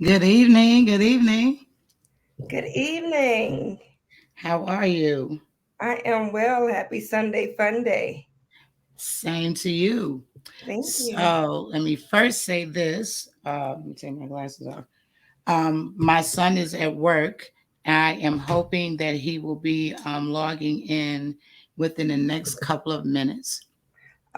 Good evening. Good evening. Good evening. How are you? I am well. Happy Sunday Fun Day. Same to you. Thank you. So let me first say this. Let me take my glasses off. My son is at work. I am hoping that he will be logging in within the next couple of minutes.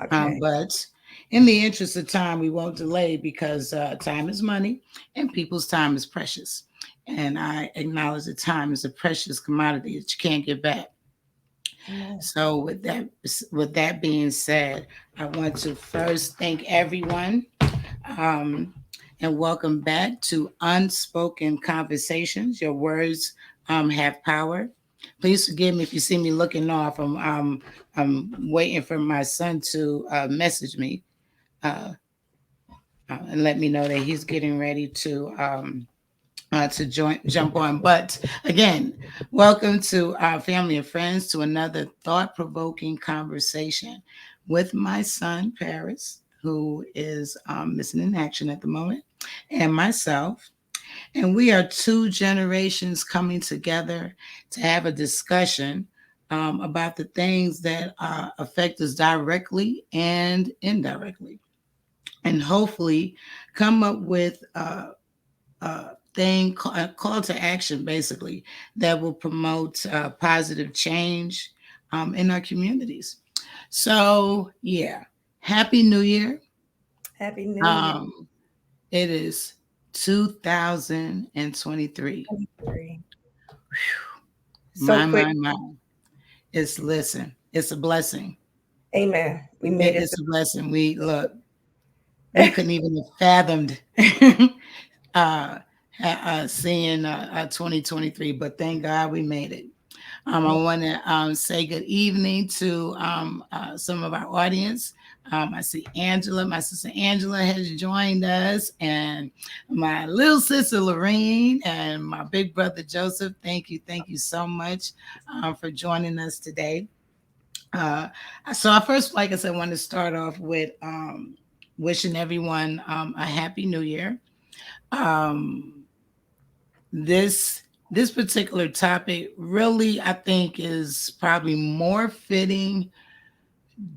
Okay. But in the interest of time, we won't delay because time is money and people's time is precious. And I acknowledge that time is a precious commodity that you can't get back. Amen. So with that being said, I want to first thank everyone um, and welcome back to Unspoken Conversations. Your words have power. Please forgive me if you see me looking off. I'm waiting for my son to message me uh, and let me know that he's getting ready to jump on. But again, welcome to our family and friends to another thought provoking conversation with my son Paris, who is missing in action at the moment, and myself. And we are two generations coming together to have a discussion about the things that affect us directly and indirectly, and hopefully come up with uh, a call to action, basically, that will promote positive change in our communities. So, yeah, Happy New Year. Happy New Year. Um, it is 2023. 23. So quick. My. It's a blessing. Amen. We made it. It's a blessing. We couldn't even have fathomed uh, seeing 2023, but thank God we made it. I want to say good evening to some of our audience. I see Angela, my sister Angela has joined us, and my little sister Lorraine, and my big brother Joseph. Thank you so much for joining us today. Uh, so I first, like I said, want to start off with wishing everyone a happy New Year. Um, this this particular topic really, I think, is probably more fitting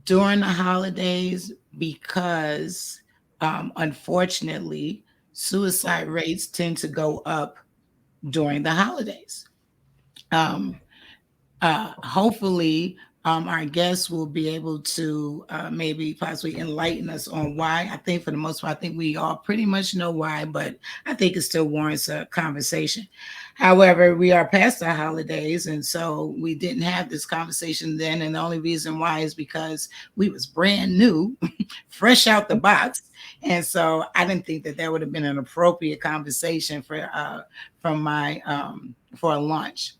during the holidays because unfortunately suicide rates tend to go up during the holidays. um, Hopefully, our guests will be able to maybe possibly enlighten us on why. I think for the most part, I think we all pretty much know why, but I think it still warrants a conversation. However, we are past the holidays, and so we didn't have this conversation then. And the only reason why is because we was brand new, fresh out the box, and so I didn't think that that would have been an appropriate conversation for from my for a launch.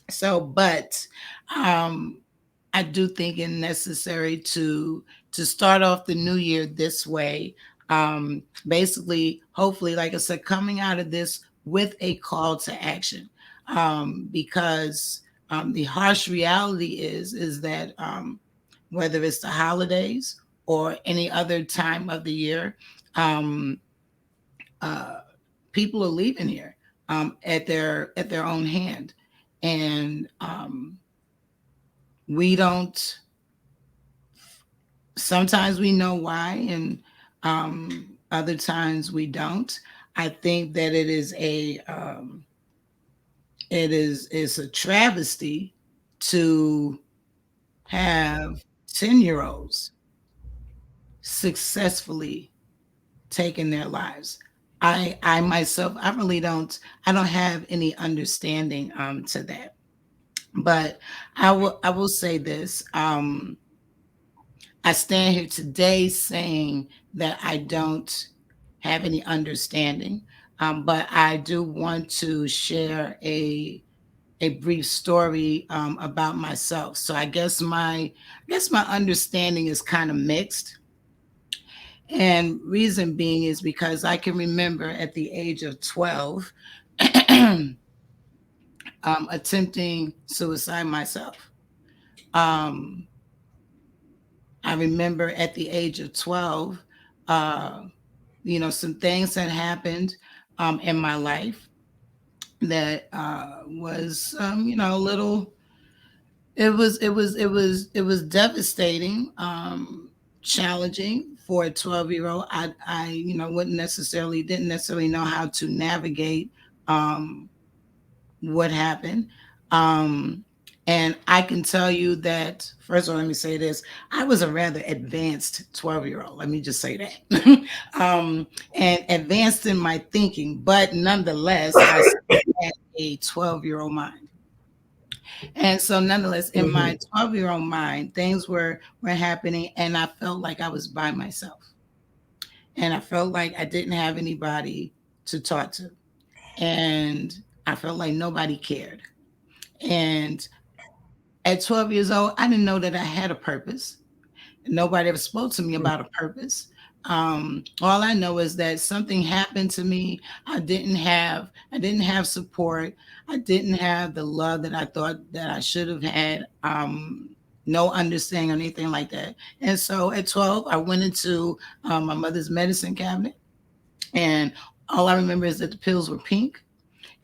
So, but um, I do think it necessary to start off the new year this way. Basically, hopefully, like I said, coming out of this with a call to action, because the harsh reality is that whether it's the holidays or any other time of the year, um, uh, people are leaving here at their own hand, and we don't. Sometimes we know why, and other times we don't. I think that it's a travesty to have 10-year-olds successfully taking their lives. I myself, I don't have any understanding to that. But I will say this. I stand here today saying that I don't have any understanding, but I do want to share a brief story about myself. So I guess my understanding is kind of mixed, and reason being is because I can remember at the age of 12 attempting suicide myself. Um, I remember at the age of 12, uh, some things had happened in my life that was a little. It was devastating, challenging for a 12-year-old. I wouldn't necessarily didn't necessarily know how to navigate um, what happened. Um, and I can tell you that, first of all, let me say this. I was a rather advanced 12-year-old. Let me just say that. And advanced in my thinking, but nonetheless, I still had a 12-year-old mind. And so nonetheless, in Mhm. my 12-year-old mind, things were happening and I felt like I was by myself. And I felt like I didn't have anybody to talk to. And I felt like nobody cared. And at 12 years old, I didn't know that I had a purpose. Nobody ever spoke to me about a purpose. All I know is that something happened to me. I didn't have support. I didn't have the love that I thought that I should have had. No understanding or anything like that. And so at 12, I went into my mother's medicine cabinet, and all I remember is that the pills were pink.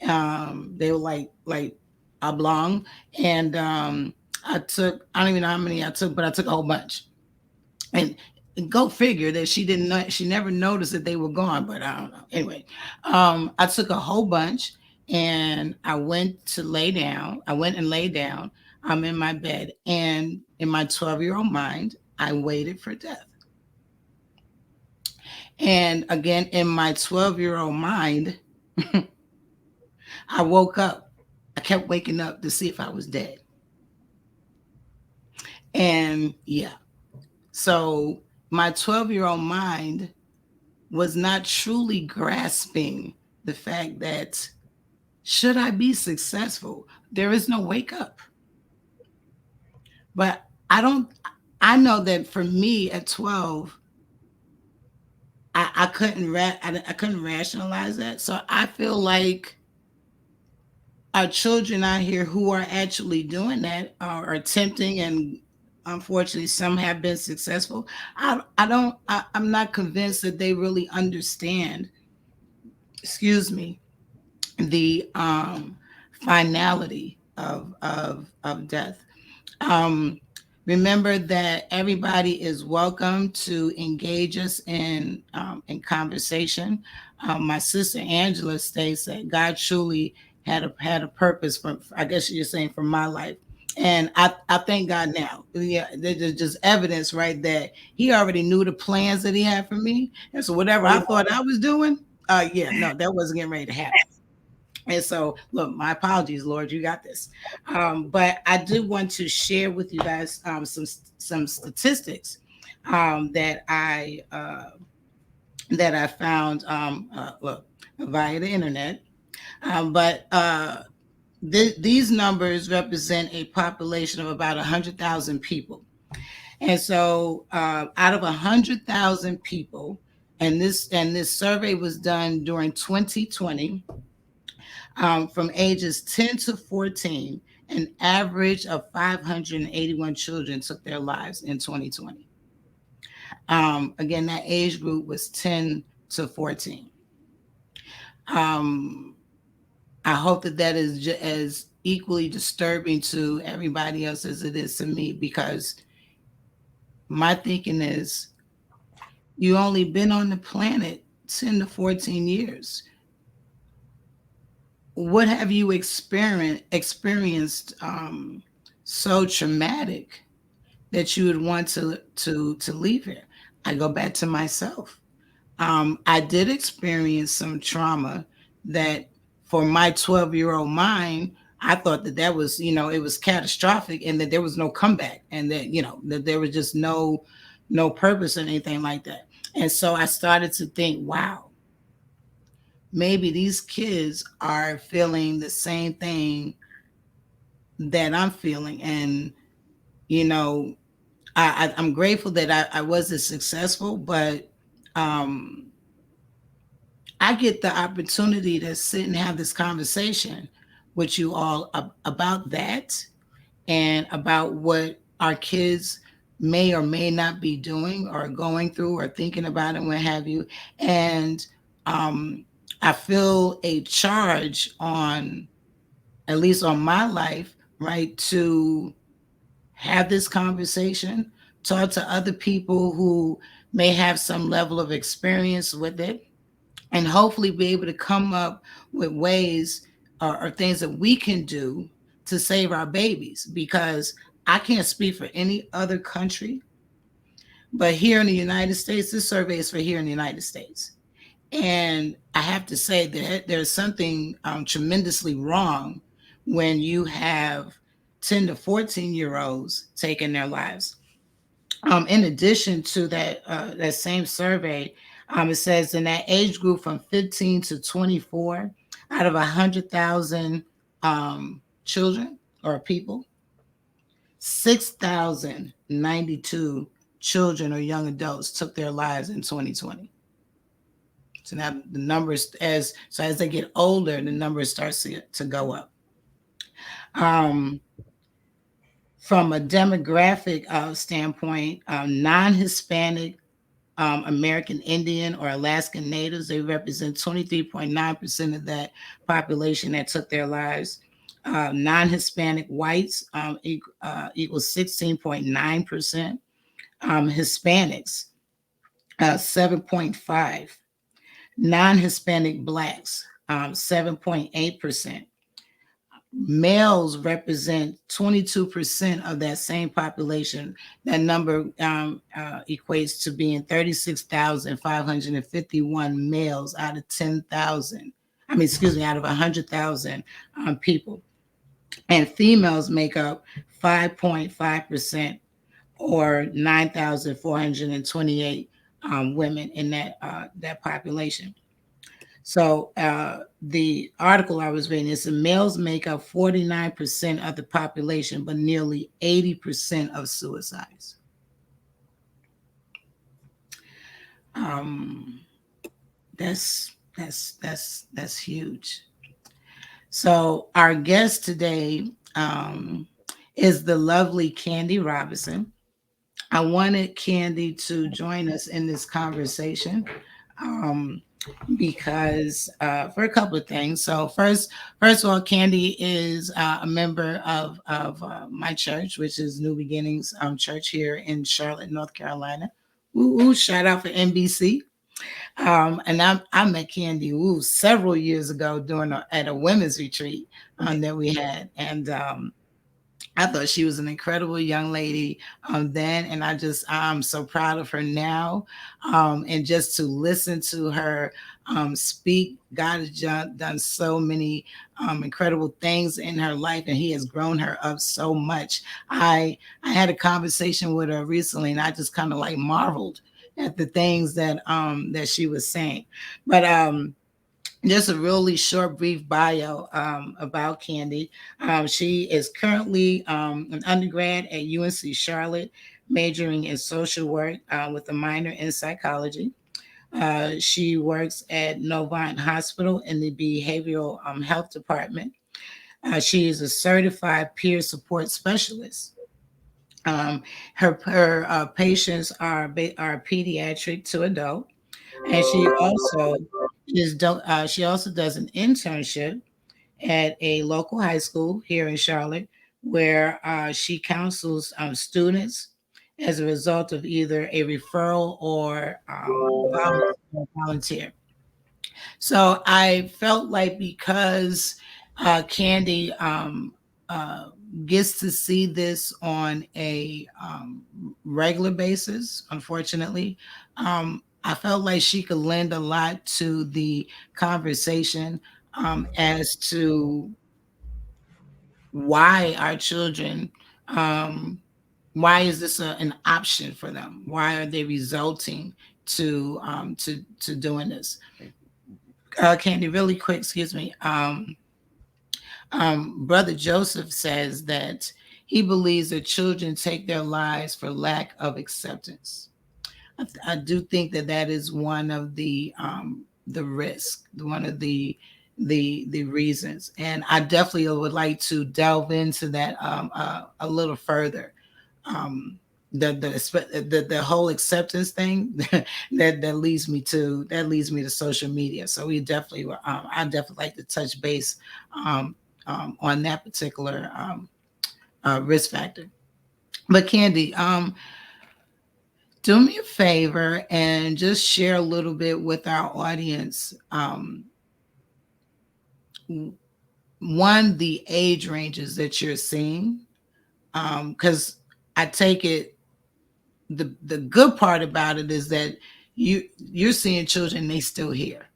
They were like oblong, and I don't even know how many I took, but I took a whole bunch. And go figure that she didn't know, she never noticed that they were gone, but I don't know. Anyway, I took a whole bunch and I went to lay down. I went and lay down. I'm in my bed, and in my 12-year-old mind, I waited for death. And again, in my 12-year-old mind, I woke up. I kept waking up to see if I was dead. And yeah, so my 12-year-old mind was not truly grasping the fact that should I be successful, there is no wake up. But I know that for me at 12, I couldn't rationalize that. So I feel like our children out here who are actually doing that are attempting, and unfortunately some have been successful. I'm not convinced that they really understand, excuse me, the finality of death. Um, Remember that everybody is welcome to engage us in conversation. My sister Angela states that God truly had a purpose for, I guess you're saying, for my life. And I thank God now. Yeah, there's just evidence, right, that He already knew the plans that He had for me. And so whatever I Amen. thought I was doing, yeah, no, that wasn't getting ready to happen. And so, look, my apologies, Lord, you got this. But I do want to share with you guys some statistics that I found, look, via the internet. But these numbers represent a population of about 100,000 people. And so, out of 100,000 people, and this survey was done during 2020, from ages 10 to 14, an average of 581 children took their lives in 2020. Again, that age group was 10 to 14. Um, I hope that that is as equally disturbing to everybody else as it is to me, because my thinking is you only been on the planet 10 to 14 years. What have you experienced so traumatic that you would want to leave here? I go back to myself. I did experience some trauma that, for my 12-year-old mind, I thought that that was, it was catastrophic, and that there was no comeback, and that, that there was just no purpose or anything like that. And so I started to think, wow, maybe these kids are feeling the same thing that I'm feeling. And, you know, I'm grateful that I wasn't successful, but um, I get the opportunity to sit and have this conversation with you all about that, and about what our kids may or may not be doing or going through or thinking about and what have you. And um, I feel a charge on, at least on my life, right, to have this conversation, talk to other people who may have some level of experience with it, and hopefully be able to come up with ways or things that we can do to save our babies. Because I can't speak for any other country, but here in the United States, this survey is for here in the United States. And I have to say that there's something tremendously wrong when you have 10 to 14-year-olds taking their lives. In addition to that, that same survey, it says in that age group from 15 to 24, out of 100,000 children or people, 6,092 children or young adults took their lives in 2020. So now the numbers, as they get older, the numbers starts to go up. From a demographic standpoint, non-Hispanic American Indian or Alaskan Natives, they represent 23.9% of that population that took their lives. Non-Hispanic whites equals 16.9%. Hispanics, 7.5%. Non-Hispanic blacks, 7.8%. Males represent 22% of that same population. That number equates to being 36,551 males out of 10,000. Out of 100,000 people. And females make up 5.5%, or 9,428 women in that population. So the article I was reading is the males make up 49% of the population, but nearly 80% of suicides. That's huge. So our guest today is the lovely Candy Robinson. I wanted Candy to join us in this conversation. Because for a couple of things. So first of all, Candy is a member of my church, which is New Beginnings Church here in Charlotte, North Carolina. Ooh, shout out for NBC. And I met Candy several years ago at a women's retreat that we had, and I thought she was an incredible young lady then, and I'm so proud of her now. And just to listen to her speak, God has done so many incredible things in her life, and He has grown her up so much. I had a conversation with her recently, and I just kind of like marveled at the things that she was saying. But just a really short, brief bio about Candy. She is currently an undergrad at UNC Charlotte, majoring in social work with a minor in psychology. She works at Novant Hospital in the behavioral health department. She is a certified peer support specialist. Her patients are pediatric to adult, and she also does an internship at a local high school here in Charlotte, where she counsels students as a result of either a referral or volunteer. So I felt like, because Candy gets to see this on a regular basis, unfortunately, I felt like she could lend a lot to the conversation as to why our children, why is this an option for them? Why are they resulting to doing this? Candy, really quick, excuse me. Brother Joseph says that he believes that children take their lives for lack of acceptance. I do think that is one of the risk, one of the reasons, and I definitely would like to delve into that a little further. the whole acceptance thing that leads me to social media. So we definitely I definitely like to touch base um, on that particular risk factor. But Candy, do me a favor and just share a little bit with our audience. One, the age ranges that you're seeing, because I take it the good part about it is that you're seeing children, they still here.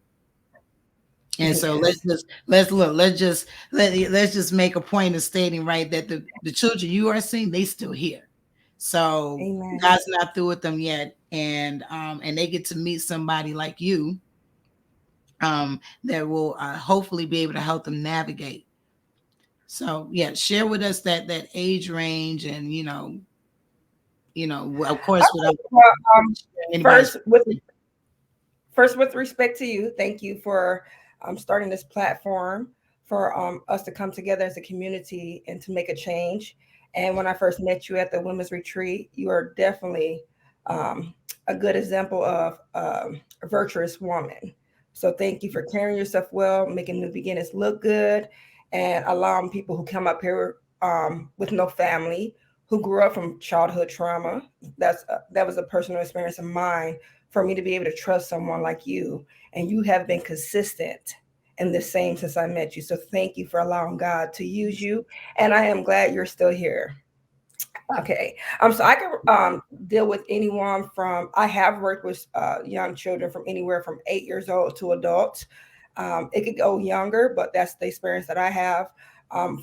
And so Yes. let's just make a point of stating, right, that the children you are seeing, they still here. So Amen. God's not through with them yet, and they get to meet somebody like you, that will hopefully be able to help them navigate. So yeah, share with us that age range, and of course, without Well, anybody's. first with respect to you, thank you for starting this platform for us to come together as a community and to make a change. And when I first met you at the women's retreat, you are definitely um, a good example of a virtuous woman. So thank you for carrying yourself well, making new beginnings look good, and allowing people who come up here with no family, who grew up from childhood trauma. That was a personal experience of mine, for me to be able to trust someone like you. And you have been consistent and the same since I met you. So thank you for allowing God to use you. And I am glad you're still here. Okay. So I can deal with anyone from, I have worked with young children from anywhere from 8 years old to adults. It could go younger, but that's the experience that I have.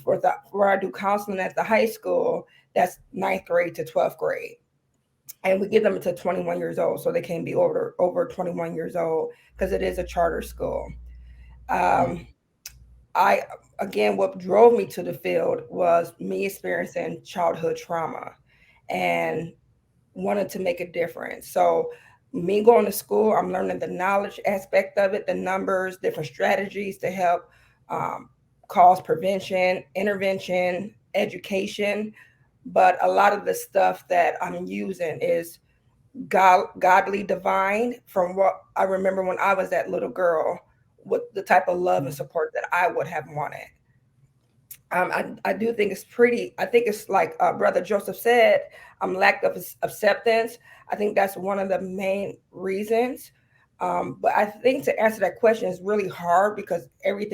Where I do counseling at the high school, that's ninth grade to 12th grade, and we get them to 21 years old, so they can be over 21 years old, because it is a charter school. um, I Again, what drove me to the field was me experiencing childhood trauma and wanted to make a difference. So me going to school, I'm learning the knowledge aspect of it, the numbers, different strategies to help um, cause prevention, intervention, education. But a lot of the stuff that I'm using is godly divine, from what I remember when I was that little girl, with the type of love and support that I would have wanted. I do think it's pretty, I think it's like Brother Joseph said, lack of acceptance. I think that's one of the main reasons. But I think to answer that question is really hard, because every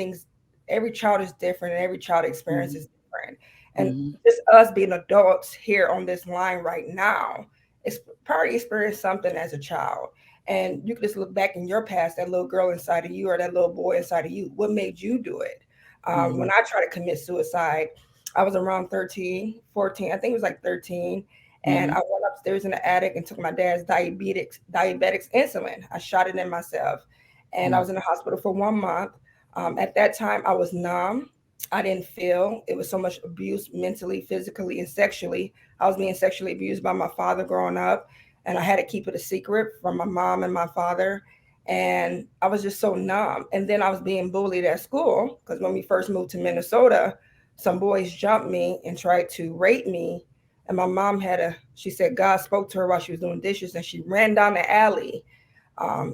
child is different and every child experience is different. And Mhm. just us being adults here on this line right now, it's probably experienced something as a child. And you can just look back in your past, that little girl inside of you or that little boy inside of you. What made you do it? When Mhm. I tried to commit suicide, I was around 13, 14. I think it was like 13. And I Mhm. went upstairs in the attic and took my dad's diabetics insulin. I shot it in myself. And I Mhm. was in the hospital for 1 month. At that time, I was numb. I didn't feel. It was so much abuse mentally, physically, and sexually. I was being sexually abused by my father growing up. And I had to keep it a secret from my mom and my father. And I was just so numb. And then I was being bullied at school, because when we first moved to Minnesota, some boys jumped me and tried to rape me. And my mom she said God spoke to her while she was doing dishes, and she ran down the alley.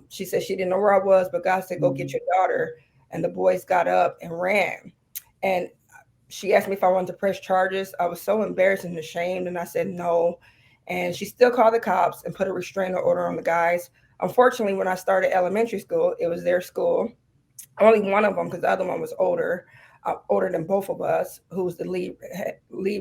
She said she didn't know where I was, but God said, go get Mhm. your daughter. And the boys got up and ran. And she asked me if I wanted to press charges. I was so embarrassed and ashamed, and I said no. And she still called the cops and put a restraining order on the guys. Unfortunately, when I started elementary school, it was their school. Only one of them, because the other one was older than both of us, who was the lead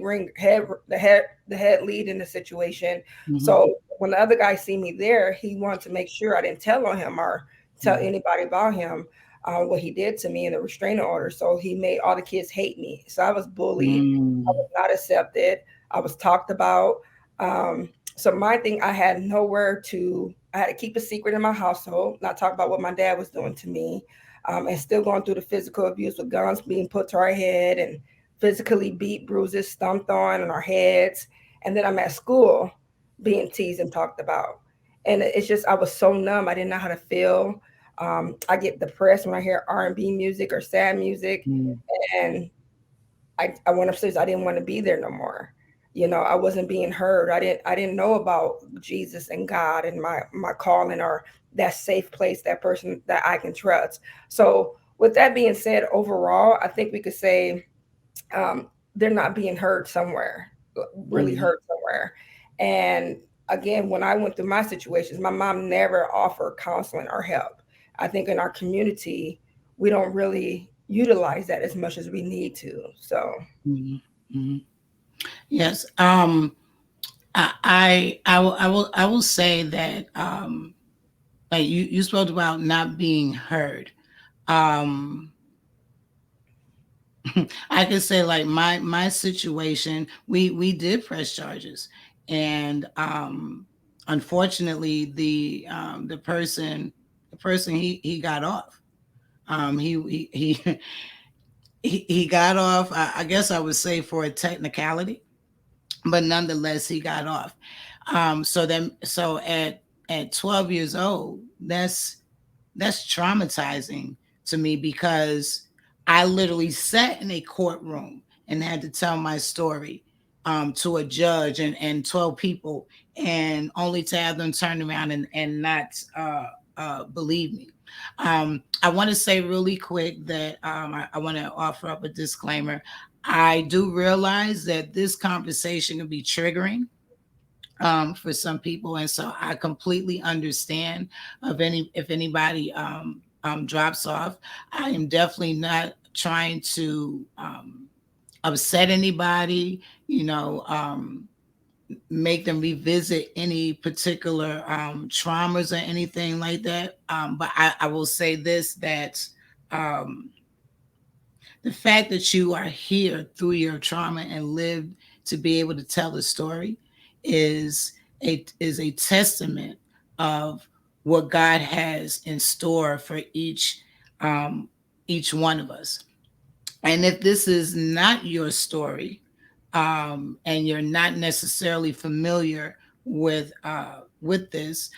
ring head the head lead in the situation. Mhm. So when the other guy see me there, he wanted to make sure I didn't tell on him or tell Mhm. anybody about him, what he did to me in the restraining order. So he made all the kids hate me. So I was bullied. I Mhm. was not accepted. I was talked about. So my thing, I had to keep a secret in my household, not talk about what my dad was doing to me, and still going through the physical abuse with guns being put to our head and physically beat, bruises, stomped on in our heads. And then I'm at school being teased and talked about. And it's just, I was so numb. I didn't know how to feel. I get depressed when I hear R&B music or sad music. Mhm. And I went upstairs. I didn't want to be there no more. I wasn't being heard. I didn't know about Jesus and God and my calling, or that safe place, that person that I can trust. So with that being said, overall, I think we could say they're not being heard somewhere, really Mhm. heard somewhere. And again, when I went through my situations, my mom never offered counseling or help. I think in our community, we don't really utilize that as much as we need to. So, Mhm. Mhm. Yes. I will say that like you spoke about not being heard. Um, I can say like my situation, we did press charges, and unfortunately the person he got off. He he got off. I guess I would say for a technicality, but nonetheless he got off. So at 12 years old, that's traumatizing to me because I literally sat in a courtroom and had to tell my story to a judge and 12 people, and only to have them turn around and not believe me. I want to say really quick that I want to offer up a disclaimer. I do realize that this conversation can be triggering for some people, and so I completely understand if anybody drops off. I am definitely not trying to upset anybody, make them revisit any particular traumas or anything like that. But I will say this, that um, the fact that you are here through your trauma and lived to be able to tell the story is a testament of what God has in store for um, each one of us. And if this is not your story, and you're not necessarily familiar with this,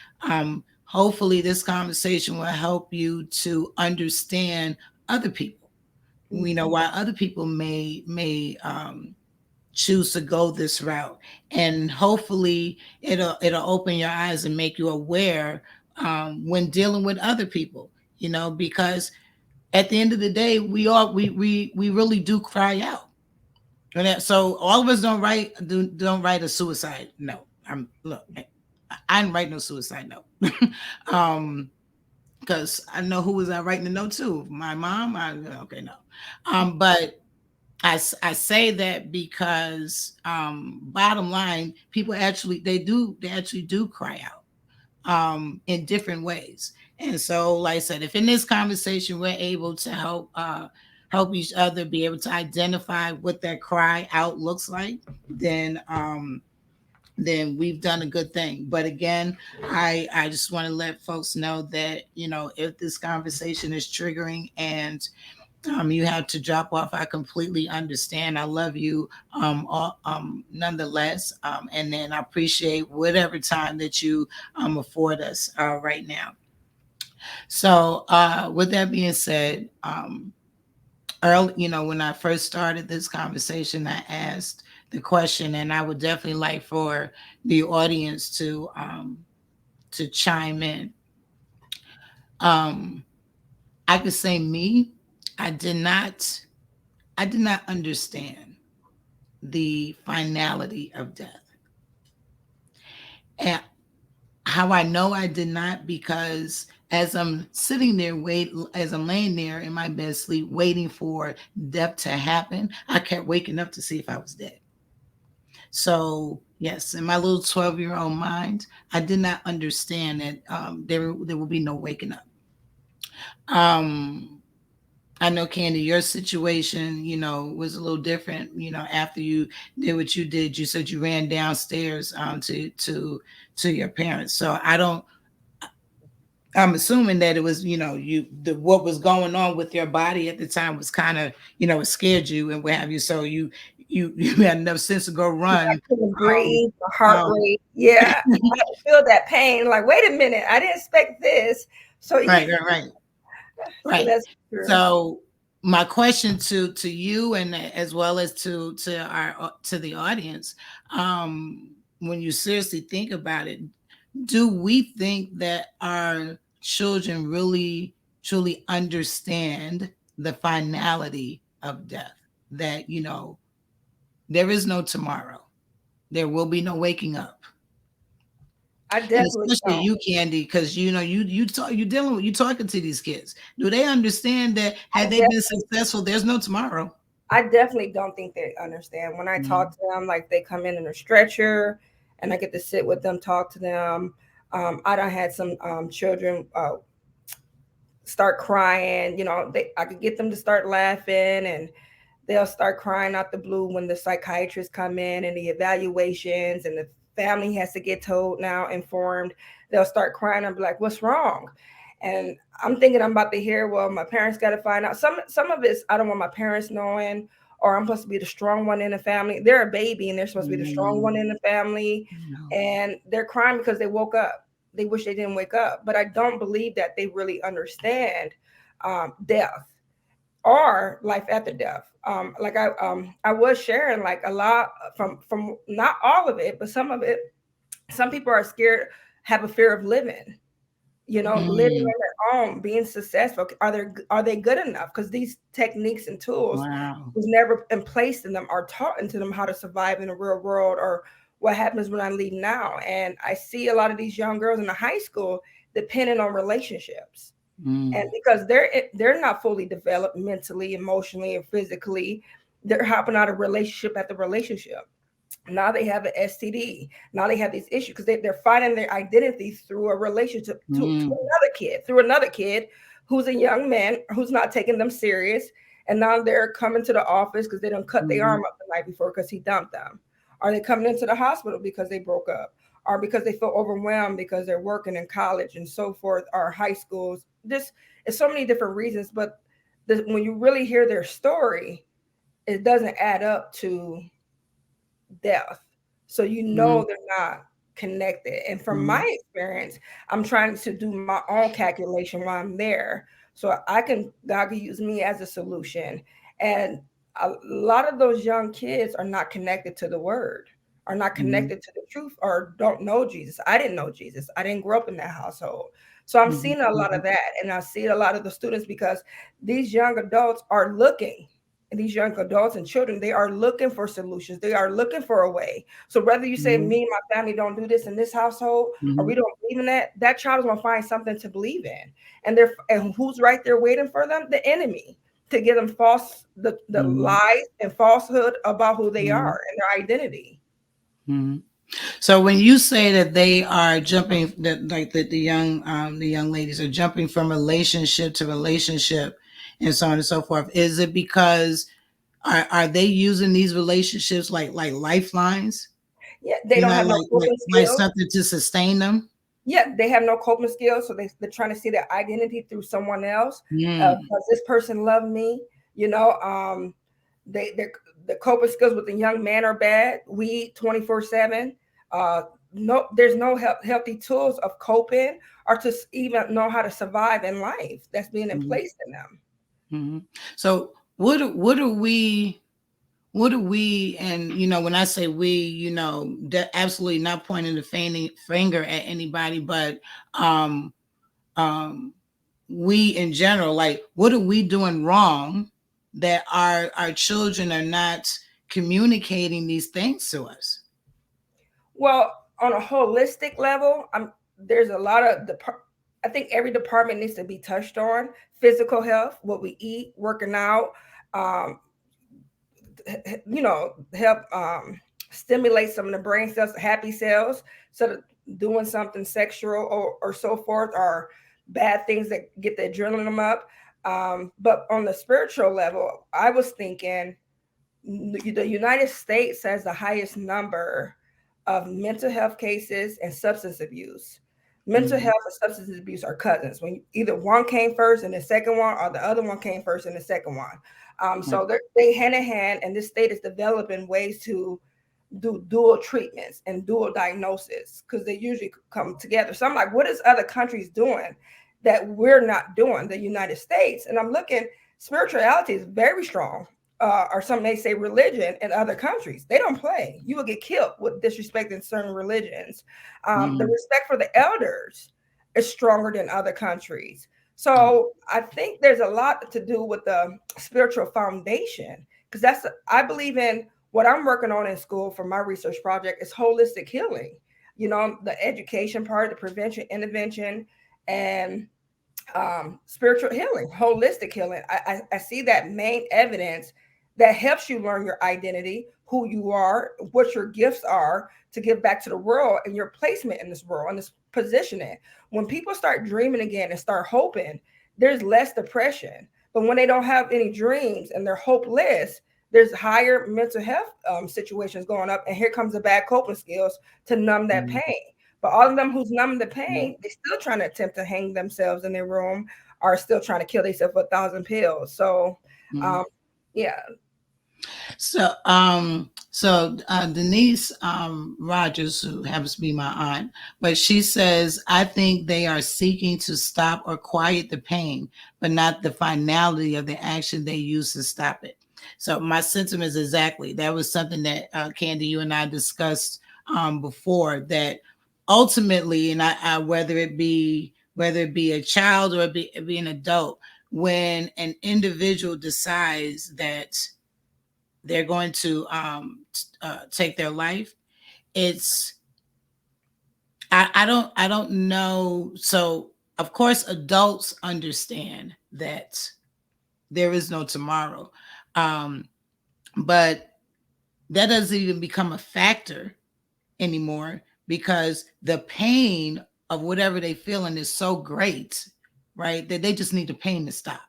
hopefully this conversation will help you to understand other people. Why other people may choose to go this route, and hopefully it'll open your eyes and make you aware when dealing with other people. Because at the end of the day, we really do cry out. So all of us don't write a suicide note. Look, I didn't write no suicide note. um, because I know who was I writing the note to. My mom. Okay, no. But I say that because bottom line, people actually do cry out in different ways. And so, like I said, if in this conversation we're able to help each other be able to identify what that cry out looks like, then we've done a good thing. But again, I just want to let folks know that if this conversation is triggering and you have to drop off, I completely understand. I love you nonetheless, and then I appreciate whatever time that you afford us right now. So with that being said, early, when I first started this conversation, I asked the question, and I would definitely like for the audience to chime in. Um, I could say me, I did not I did not understand the finality of death. And how I know I did not, because as I'm sitting there as I'm laying there in my bed sleep waiting for death to happen, I kept waking up to see if I was dead. So yes, in my little 12-year-old mind, I did not understand that there will be no waking up. Um, I know, Candy, your situation, was a little different. After you did what you did, you said you ran downstairs to your parents. So I'm assuming that it was, what was going on with your body at the time was kind of, it scared you and what have you. So you had enough sense to go I run. couldn't Um, breathe, my heart um, rate. Yeah, I had to feel that pain. Like, wait a minute, I didn't expect this. So yeah, right, right, right, so right. that's true. So my question to you, and as well as to the audience, when you seriously think about it, do we think that our children really truly understand the finality of death? That, there is no tomorrow, there will be no waking up. I And definitely especially don't. you, Candy, because you dealing with, you talking to these kids. Do they understand that I had they been definitely, successful, there's no tomorrow? I definitely don't think they understand. When I talk Mhm. to them, like they come in a stretcher, and I get to sit with them, talk to them. I done had some children start crying. I could get them to start laughing, and they'll start crying out the blue when the psychiatrists come in and the evaluations, and the family has to get told now, informed. They'll start crying. I'm like, what's wrong? And I'm thinking I'm about to hear, well, my parents got to find out. Some of it's I don't want my parents knowing, or I'm supposed to be the strong one in the family. They're a baby and they're supposed to be the strong one in the family, No. and they're crying because they woke up. They wish they didn't wake up, but I don't believe that they really understand death or life after death. Like I was sharing like a lot from not all of it, but some of it. Some people are scared, have a fear of living. Living Mm. on their own, being successful. Are they good enough? Because these techniques and tools Wow. was never in place in them, are taught into them how to survive in the real world, or what happens when I leave now. And I see a lot of these young girls in the high school depending on relationships, and Mm. because they're not fully developed mentally, emotionally, and physically, they're hopping out of relationship after relationship. Now they have an STD. Now they have these issues because they're finding their identity through a relationship to Mm. another kid who's a young man who's not taking them serious. And now they're coming to the office because they don't cut their Mhm. arm up the night before because he dumped them. Are they coming into the hospital because they broke up? Or because they feel overwhelmed because they're working in college and so forth, or high schools? This is so many different reasons, but when you really hear their story, it doesn't add up to death. So Mhm. they're not connected. And from my Mhm. experience, I'm trying to do my own calculation while I'm there. So God can use me as a solution. And a lot of those young kids are not connected to the word, are not Mhm. connected to the truth, or don't know Jesus. I didn't know Jesus. I didn't grow up in that household. So I'm Mhm. seeing a lot of Mhm. that. And I see a lot of the students because these young adults are looking, and these young adults and children, they are looking for solutions. They are looking for a way. So whether you say Mhm. me and my family don't do this in this household, or we Mhm. don't believe in that, that child is going to find something to believe in. And who's right there waiting for them? The enemy, to give them the Mhm. lies and falsehood about who they Mhm. are and their identity. Mhm. So when you say that they are jumping, that like the young ladies are jumping from relationship to relationship, and so on and so forth, is it because are they using these relationships like lifelines? Yeah, they don't have no coping Like skills. something to sustain them? Yeah, they have no coping skills, so they're trying to see their identity through someone else. Mm. Does this person love me? You know, they the coping skills with the young man are bad. We 24/7. Uh, no, there's no healthy tools of coping, or to even know how to survive in life that's being in Mhm. place in them. Mhm. So what do we, and when I say we, absolutely not pointing the finger at anybody, but um um we in general, like, what are we doing wrong that our children are not communicating these things to us? Well, on a holistic level, there's a lot of I think every department needs to be touched on: physical health, what we eat, working out, um, help stimulate some of the brain cells, happy cells, so that doing something sexual or so forth are bad things that get the adrenaline up. But on the spiritual level, I was thinking the United States has the highest number of mental health cases and substance abuse. Mental Mhm. health and substance abuse are cousins. When either one came first and the second one, or the other one came first and the second one. So they hand in hand, and this state is developing ways to do dual treatments and dual diagnosis because they usually come together. So I'm like, what is other countries doing that we're not doing? The United States, and I'm looking. Spirituality is very strong. Or some may say religion in other countries. They don't play. You will get killed with disrespecting certain religions. The Mm, respect for the elders is stronger than other countries. So I think there's a lot to do with the spiritual foundation, because I believe in what I'm working on in school for my research project is holistic healing. The education part, the prevention, intervention, and spiritual healing, holistic healing. I see that main evidence that helps you learn your identity, who you are, what your gifts are to give back to the world, and your placement in this world and this positioning. When people start dreaming again and start hoping, there's less depression. But when they don't have any dreams and they're hopeless, there's higher mental health situations going up. And here comes the bad coping skills to numb that mm, pain. But all of them who's numbing the mm, pain, they still trying to attempt to hang themselves in their room, are still trying to kill themselves with 1,000 pills. So, mm. um, yeah. So Denise Rogers, who happens to be my aunt, but she says, I think they are seeking to stop or quiet the pain, but not the finality of the action they use to stop it. So my sentiment is exactly that was something that Candy, you and I discussed before. That ultimately, and whether it be a child or it be an adult, when an individual decides that they're going to take their life, it's I don't know. So of course adults understand that there is no tomorrow, um, but that doesn't even become a factor anymore, because the pain of whatever they feeling is so great, right, that they just need the pain to stop.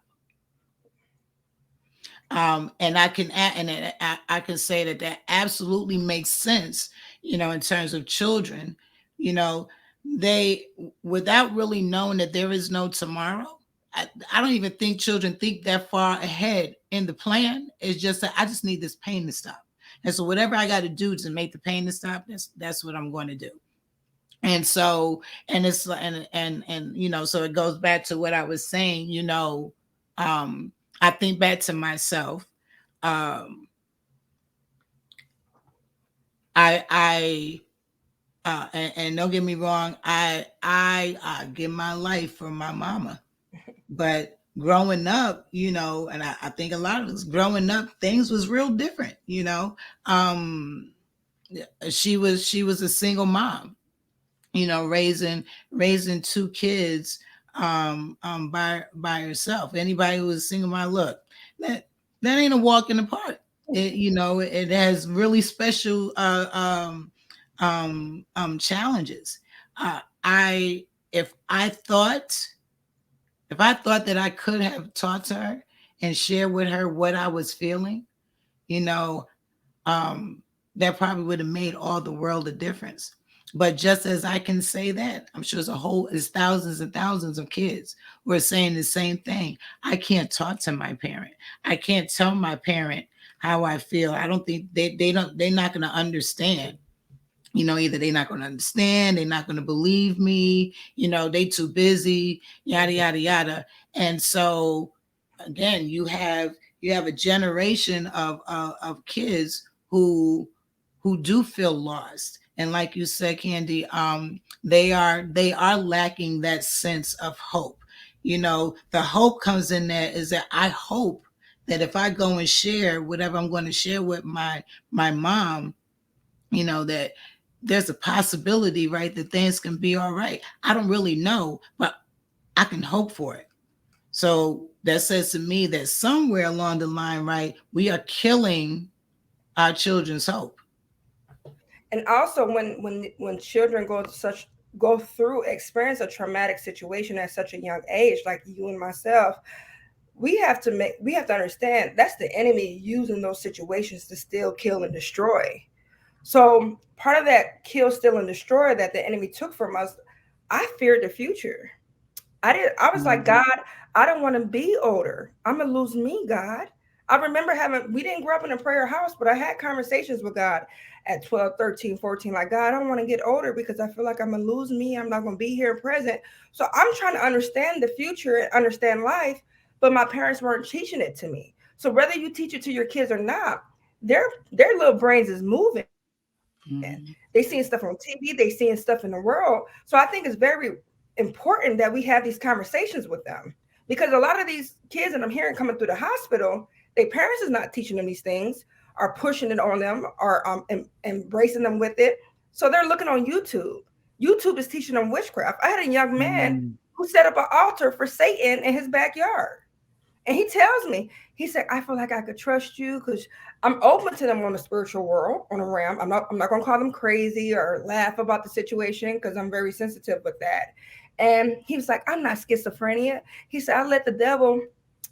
And I can say that that absolutely makes sense, in terms of children, you know, they, without really knowing that there is no tomorrow. I don't even think children think that far ahead in the plan. It's just that I just need this pain to stop. And so whatever I got to do to make the pain to stop, that's what I'm going to do. And so, and it's and so it goes back to what I was saying, I think back to myself. um I and don't get me wrong, I give my life for my mama. But growing up, and I think a lot of us growing up, things was real different. um she was a single mom, raising two kids, by herself. Anybody who was a single mom, look, that that ain't a walk in the park. It has really special challenges. I if I thought that I could have talked to her and share with her what I was feeling, you know, um, that probably would have made all the world a difference. But just as I can say that, I'm sure there's thousands and thousands of kids who are saying the same thing. I can't talk to my parent. I can't tell my parent how I feel. I don't think they're not going to understand. Either they're not going to understand, they're not going to believe me, they too busy, yada yada yada. And so again, you have a generation of kids who do feel lost. And like you said, Candy, they are lacking that sense of hope. The hope comes in there is that I hope that if I go and share whatever I'm going to share with my mom, that there's a possibility, right, that things can be all right. I don't really know, but I can hope for it. So that says to me that somewhere along the line, right, we are killing our children's hope. And also, when children go through experience a traumatic situation at such a young age, like you and myself, we have to understand that's the enemy using those situations to still kill and destroy. So part of that kill, steal, and destroy that the enemy took from us, I feared the future. I was like, Mhm. God, I don't want to be older. I'm gonna lose me, God. I remember we didn't grow up in a prayer house, but I had conversations with God at 12, 13, 14. Like, God, I don't want to get older because I feel like I'm gonna lose me. I'm not gonna be here present. So I'm trying to understand the future and understand life. but my parents weren't teaching it to me. So whether you teach it to your kids or not, their little brains is moving. They seeing Mhm. stuff on TV, they seeing stuff in the world. So I think it's very important that we have these conversations with them, because a lot of these kids that I'm hearing coming through the hospital, their parents is not teaching them these things, are pushing it on them, are embracing them with it. So they're looking on YouTube. YouTube is teaching them witchcraft. I had a young man Mhm. who set up an altar for Satan in his backyard. And he tells me, he said, I feel like I could trust you because I'm open to them on the spiritual world, on a realm. I'm not gonna call them crazy or laugh about the situation because I'm very sensitive with that. And he was like, I'm not schizophrenia. He said, I let the devil,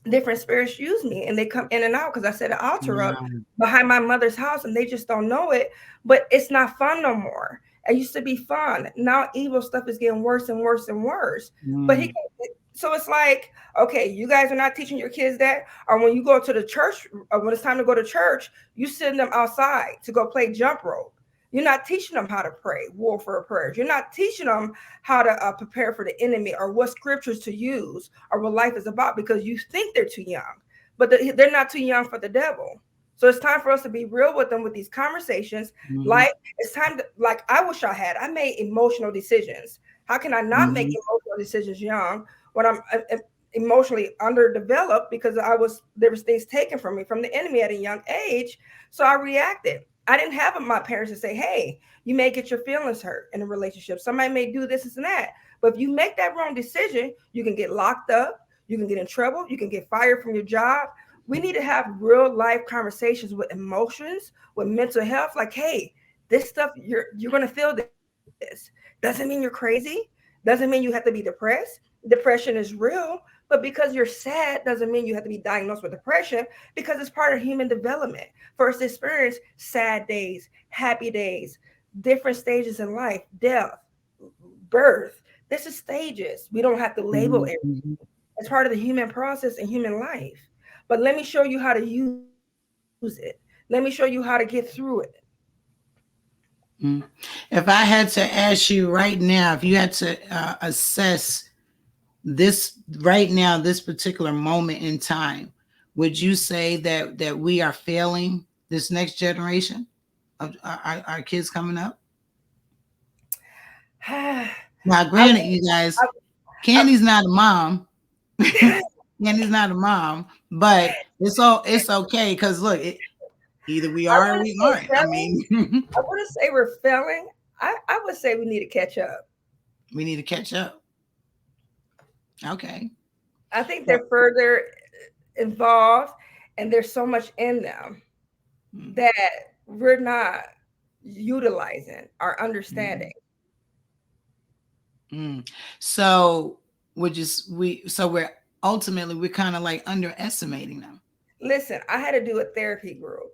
different spirits use me, and they come in and out because I set an altar up Wow. behind my mother's house and they just don't know it. But it's not fun no more. It used to be fun. Now evil stuff is getting worse and worse and worse. But he Mm. can, so it's like, okay, you guys are not teaching your kids that, or when you go to the church, or when it's time to go to church, you send them outside to go play jump rope. You're not teaching them how to pray warfare prayers. You're not teaching them how to prepare for the enemy or what scriptures to use or what life is about because you think they're too young, but they're not too young for the devil. So it's time for us to be real with them with these conversations. Mhm. Like it's time to, like I wish I had. I made emotional decisions. How can I not make Mhm. emotional decisions young when I'm emotionally underdeveloped because there was things taken from me from the enemy at a young age. So I reacted. I didn't have my parents to say, hey, you may get your feelings hurt in a relationship. Somebody may do this and that. But if you make that wrong decision, you can get locked up, you can get in trouble, you can get fired from your job. We need to have real life conversations with emotions, with mental health. Like, hey, this stuff you're gonna feel this. Doesn't mean you're crazy. Doesn't mean you have to be depressed. Depression is real, but because you're sad doesn't mean you have to be diagnosed with depression, because it's part of human development. First experience sad days, happy days, different stages in life, death, birth. This is stages. We don't have to label Mhm. it. Mhm. It's part of the human process and human life. But let me show you how to use it. Let me show you how to get through it. Mm. If I had to ask you right now, if you had to assess this right now, this particular moment in time, would you say that we are failing this next generation of our kids coming up? I, Now, I, granted, you guys, I, Candy's not a mom. Candy's not a mom, but it's okay because look, either we I are or wouldn't we say aren't. I failing. mean, I wouldn't say we're failing. I would say we need to catch up. we need to catch up. Okay. I think Well, they're further involved and there's so much in them mm, that we're not utilizing our mm, understanding. mm. So we're ultimately we're kind of like underestimating them. Listen, I had to do a therapy group.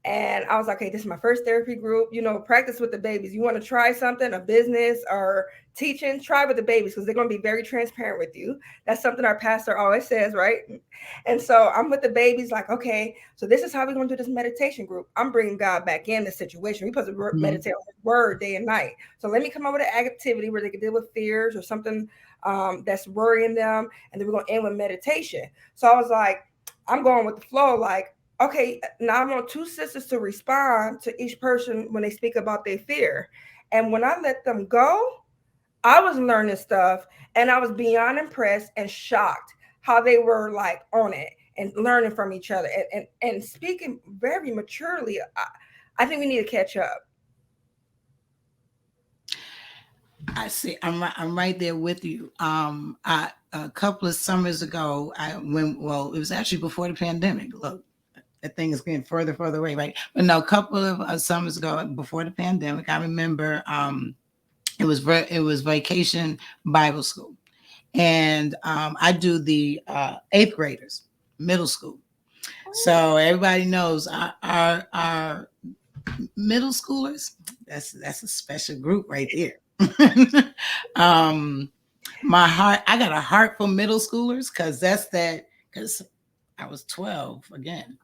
And I was like, okay, this is my first therapy group. Practice with the babies. You want to try something, a business or teaching, try with the babies because they're going to be very transparent with you. That's something our pastor always says, right? And so I'm with the babies, like, okay, so this is how we're going to do this meditation group. I'm bringing God back in the situation. We supposed to Mhm. meditate on His word day and night. So let me come up with an activity where they can deal with fears or something that's worrying them. And then we're going to end with meditation. So I was like, I'm going with the flow, like, okay, now I want two sisters to respond to each person when they speak about their fear. And when I let them go, I was learning stuff and I was beyond impressed and shocked how they were like on it and learning from each other and speaking very maturely. I think we need to catch up. I see. I'm right there with you. A couple of summers ago, it was actually before the pandemic. Look, that thing is getting further away, right? But no, a couple of summers ago, before the pandemic, I remember it was vacation Bible school, and I do the eighth graders, middle school. So everybody knows our middle schoolers. That's a special group right there. um, I got a heart for middle schoolers because I was 12 again.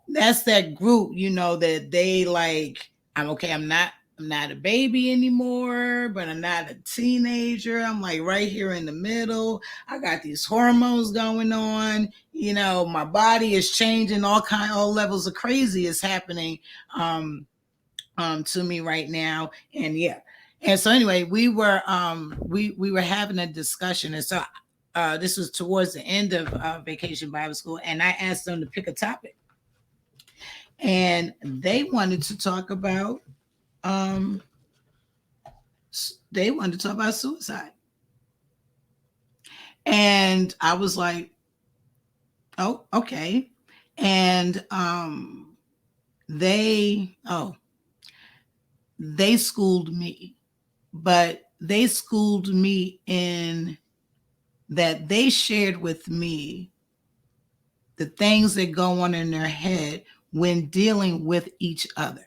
That's that group, that they like. I'm okay. I'm not I'm not a baby anymore, but I'm not a teenager. I'm like right here in the middle. I got these hormones going on. My body is changing. All levels of crazy is happening to me right now. And yeah. And so anyway, we were having a discussion, and so this was towards the end of Vacation Bible School, and I asked them to pick a topic, and they wanted to talk about um, suicide. And I was like, oh, okay. And they they schooled me, but they schooled me in that they shared with me the things that go on in their head when dealing with each other.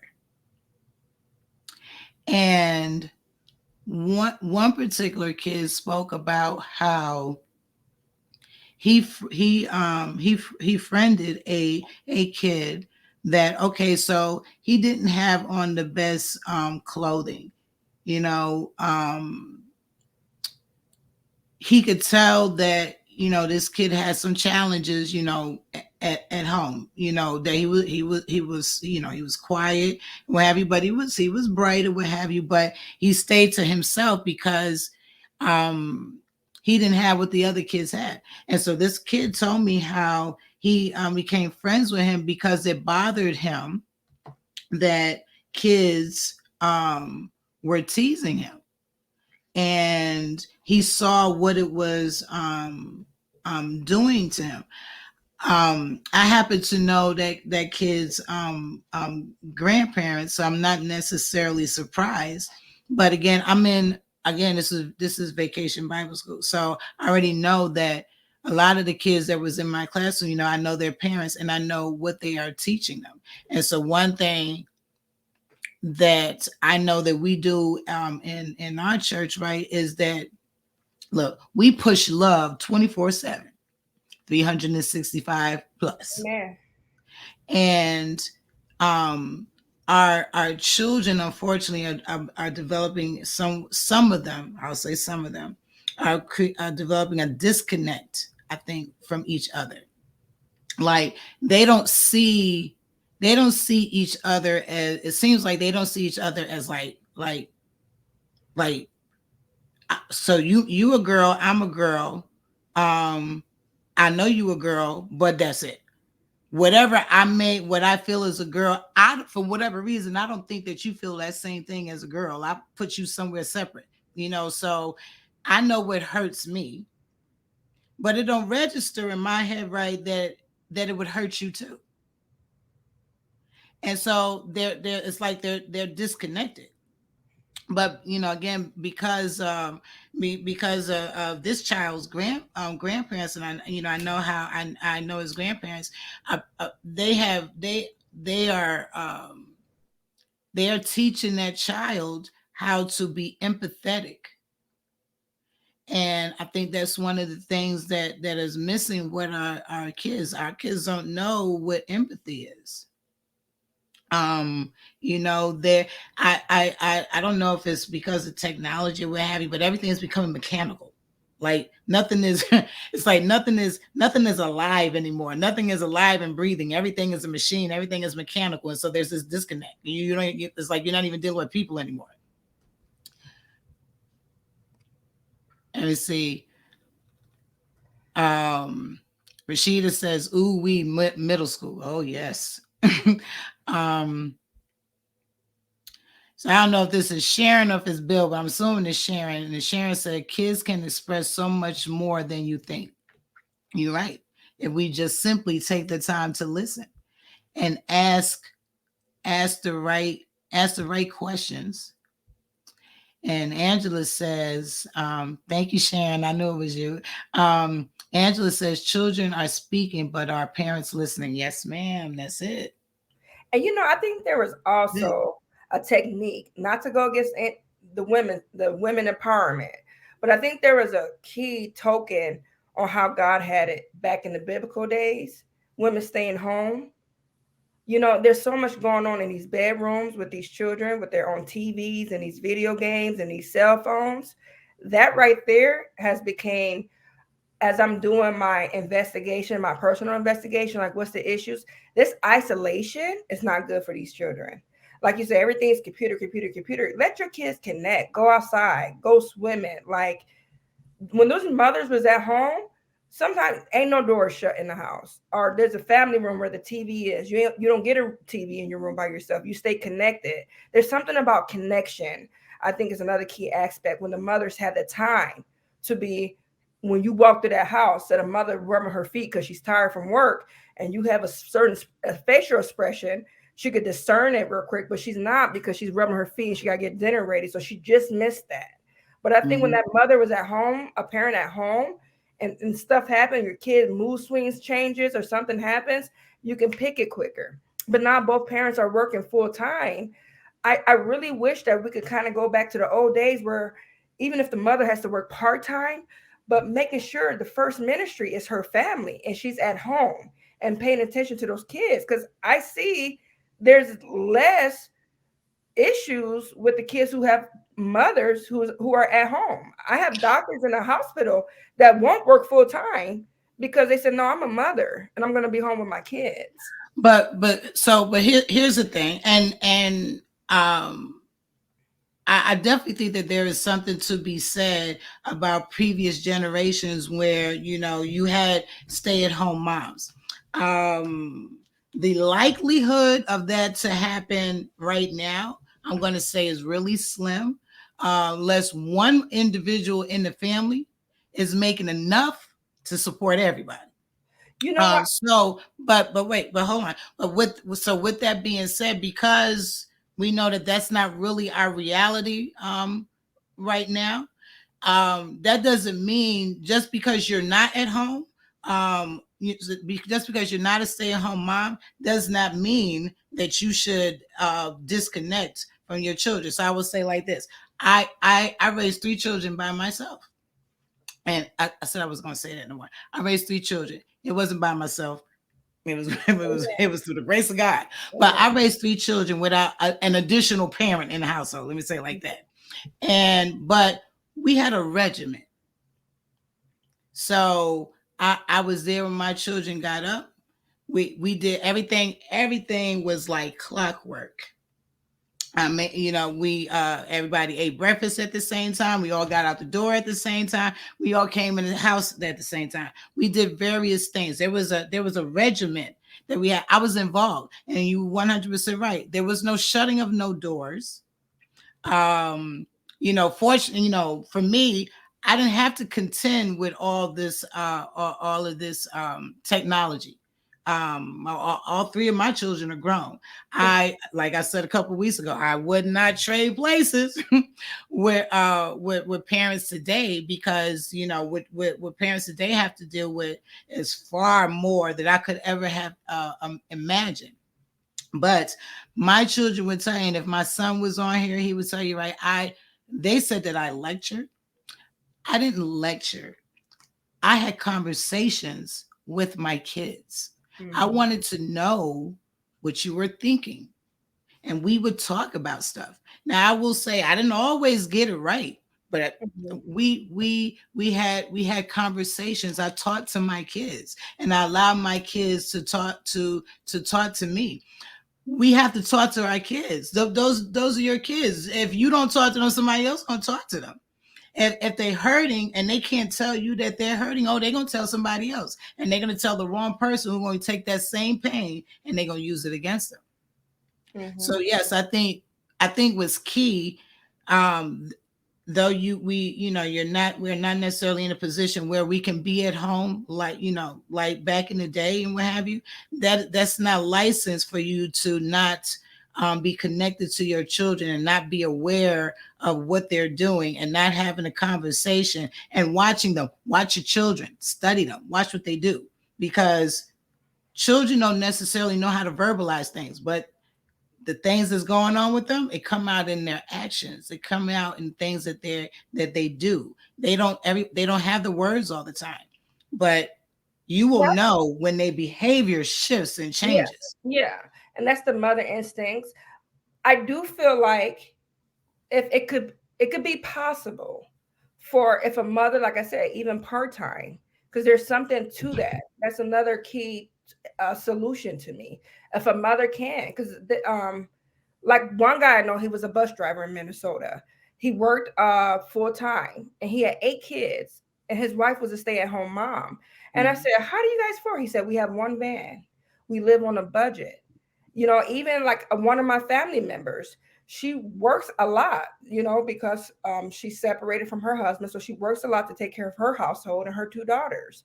And one particular kid spoke about how he friended a kid that, okay, so he didn't have on the best clothing, you know he could tell that this kid had some challenges, at home, that he was quiet, what have you, but he was bright or what have you, but he stayed to himself because um he didn't have what the other kids had. And so this kid told me how he became friends with him because it bothered him that kids were teasing him, and he saw what it was doing to him. I happen to know that kid's grandparents, so I'm not necessarily surprised. But again, this is Vacation Bible School, so I already know that a lot of the kids that was in my classroom, I know their parents and I know what they are teaching them. And so one thing that I know that we do in our church, right, is that, look, we push love 24/7, 365 plus. Man. And our children, unfortunately, are developing, some of them, I'll say some of them, are developing a disconnect, I think, from each other. Like they don't see each other as, it seems like they don't see each other as like so you a girl, I'm a girl. um I know you a girl, but that's it. What I feel as a girl, I, for whatever reason, I don't think that you feel that same thing as a girl. I put you somewhere separate, so I know what hurts me, but it don't register in my head, right, that it would hurt you too. And so they're it's like they're disconnected. But again, because because of this child's grandparents, and I know how I know his grandparents, they are teaching that child how to be empathetic. And I think that's one of the things that is missing with our kids don't know what empathy is. There, I don't know if it's because of technology or what have you, but everything is becoming mechanical. Like nothing is it's like nothing is alive anymore. Nothing is alive and breathing. Everything is a machine, everything is mechanical. And so there's this disconnect. You don't get, it's like you're not even dealing with people anymore. Let me see. um Rashida says, ooh, we middle school. Oh yes. um So I don't know if this is Sharon or if it's Bill, but I'm assuming it's Sharon. And Sharon said, kids can express so much more than you think. You're right. If we just simply take the time to listen and ask the right questions. And Angela says, thank you, Sharon. I knew it was you. Angela says, children are speaking, but are parents listening? Yes, ma'am. That's it. And I think there was also a technique, not to go against the women empowerment, but I think there was a key token on how God had it back in the biblical days, women staying home. there's so much going on in these bedrooms with these children with their own TVs and these video games and these cell phones. That right there has become, as I'm doing my investigation, my personal investigation, like what's the issues? This isolation is not good for these children. Like you said, everything's computer, computer, computer. Let your kids connect, go outside, go swimming. Like when those mothers was at home, sometimes ain't no door shut in the house, or there's a family room where the TV is. You don't get a TV in your room by yourself. You stay connected. There's something about connection. I think is another key aspect when the mothers have the time to be. When you walk to that house, that a mother rubbing her feet because she's tired from work, and you have a certain facial expression, she could discern it real quick, but she's not because she's rubbing her feet and she got to get dinner ready. So she just missed that. But I think when that mother was at home, a parent at home, and stuff happened, your kid mood swings changes or something happens, you can pick it quicker. But now both parents are working full time. I really wish that we could kind of go back to the old days where even if the mother has to work part time, but making sure the first ministry is her family and she's at home and paying attention to those kids. Because I see there's less issues with the kids who have mothers who are at home. I have doctors in the hospital that won't work full time because they said, no, I'm a mother and I'm going to be home with my kids. But here's the thing, and I definitely think that there is something to be said about previous generations where you had stay-at-home moms. The likelihood of that to happen right now, I'm going to say, is really slim, unless one individual in the family is making enough to support everybody. But hold on. But with that being said, because we know that that's not really our reality right now, that doesn't mean just because you're not at home, just because you're not a stay-at-home mom, does not mean that you should disconnect from your children. So I will say like this: I raised 3 children by myself. And I said I was going to say that no more. I raised 3 children. It wasn't by myself. It was through the grace of God. But I raised 3 children without an additional parent in the household. Let me say it like that. But we had a regiment. So I was there when my children got up. We did everything. Everything was like clockwork. We everybody ate breakfast at the same time. We all got out the door at the same time. We all came in the house at the same time. We did various things. There was a regiment that we had. I was involved, and you 100% right. There was no shutting of no doors. Fortunately, for me, I didn't have to contend with all of this technology. All 3 of my children are grown. Like I said a couple of weeks ago, I would not trade places with parents today, because what parents today have to deal with is far more than I could ever have imagined. But my children would tell you, and if my son was on here, he would tell you, right? They said that I lectured. I didn't lecture. I had conversations with my kids. I wanted to know what you were thinking, and we would talk about stuff. Now, I will say I didn't always get it right, but we had conversations. I talked to my kids, and I allowed my kids to talk to me. We have to talk to our kids. Those are your kids. If you don't talk to them, somebody else gonna talk to them. If they're hurting and they can't tell you that they're hurting, they're going to tell somebody else. And they're going to tell the wrong person who's going to take that same pain and they're going to use it against them. So, yes, I think what's key, though we're not necessarily in a position where we can be at home like back in the day and what have you, that's not licensed for you to not be connected to your children and not be aware of what they're doing and not having a conversation and watching them. Watch your children, study them, watch what they do, because children don't necessarily know how to verbalize things, but the things that's going on with them, it come out in their actions. It come out in things that they do. They don't have the words all the time, but you will know when their behavior shifts and changes. Yeah. and that's the mother instincts. I do feel like if it could be possible for if a mother, like I said, even part-time, because there's something to that. That's another key solution to me. If a mother can, because like one guy I know, he was a bus driver in Minnesota. He worked full time and he had 8 kids, and his wife was a stay-at-home mom. And I said, how do you guys afford? He said, we have one van. We live on a budget. Even like one of my family members, she works a lot, because she's separated from her husband. So she works a lot to take care of her household and her 2 daughters.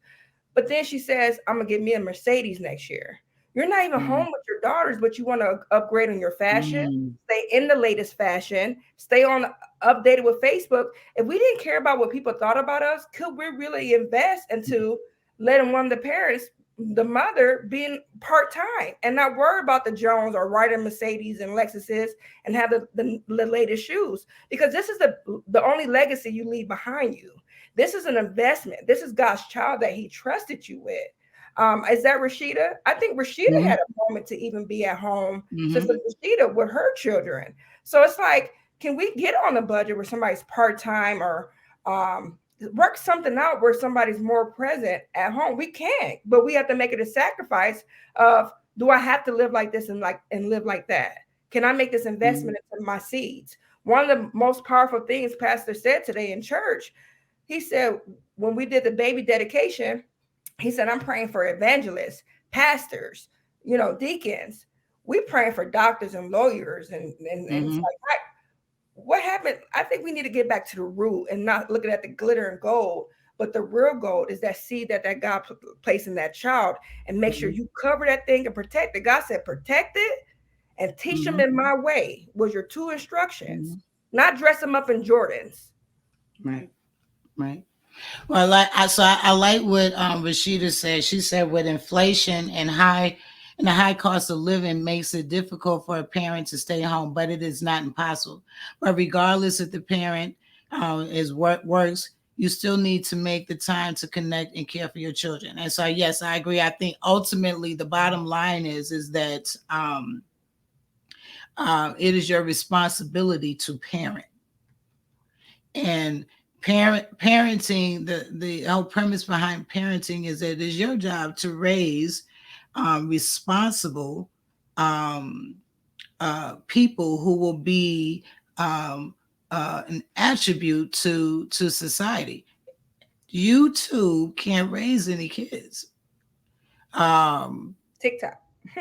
But then she says, I'm going to get me a Mercedes next year. You're not even home with your daughters, but you want to upgrade on your fashion, stay in the latest fashion, stay on updated with Facebook. If we didn't care about what people thought about us, could we really invest into letting one of the parents, the mother, being part-time and not worry about the Jones or riding Mercedes and Lexuses and have the latest shoes? Because this is the only legacy you leave behind you. This is an investment. This is God's child that he trusted you with. Is that Rashida? I think Rashida had a moment to even be at home, Sister Rashida, with her children. So it's like, can we get on a budget where somebody's part-time or work something out where somebody's more present at home? We can, but we have to make it a sacrifice of, do I have to live like this and live like that? Can I make this investment into my seeds? One of the most powerful things Pastor said today in church, he said, when we did the baby dedication, he said, I'm praying for evangelists, pastors, deacons. We praying for doctors and lawyers and it's like, what happened? I think we need to get back to the root and not looking at the glitter and gold, but the real gold is that seed that God placed in that child, and make sure you cover that thing and protect it. God said, protect it and teach them in my way was your 2 instructions, not dress them up in Jordans. Right. Well, I like what Rashida said. She said, with inflation and the high cost of living makes it difficult for a parent to stay home, but it is not impossible. But regardless if the parent works, you still need to make the time to connect and care for your children. And so, yes, I agree. I think ultimately the bottom line is that it is your responsibility to parent. And parenting, the whole premise behind parenting is that it is your job to raise responsible people who will be an attribute to society. You too can't raise any kids.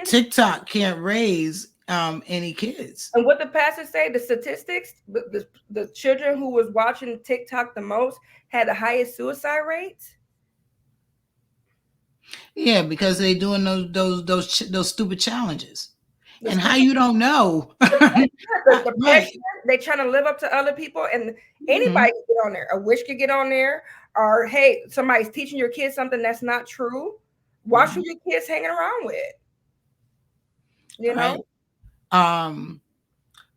TikTok can't raise any kids. And what the pastor say, the statistics, the children who was watching TikTok the most had the highest suicide rates. Yeah, because they doing those stupid challenges. And how you don't know? the pressure, they trying to live up to other people, and anybody can get on there. A witch could get on there, or hey, somebody's teaching your kids something that's not true. Watch who your kids hanging around with. Right.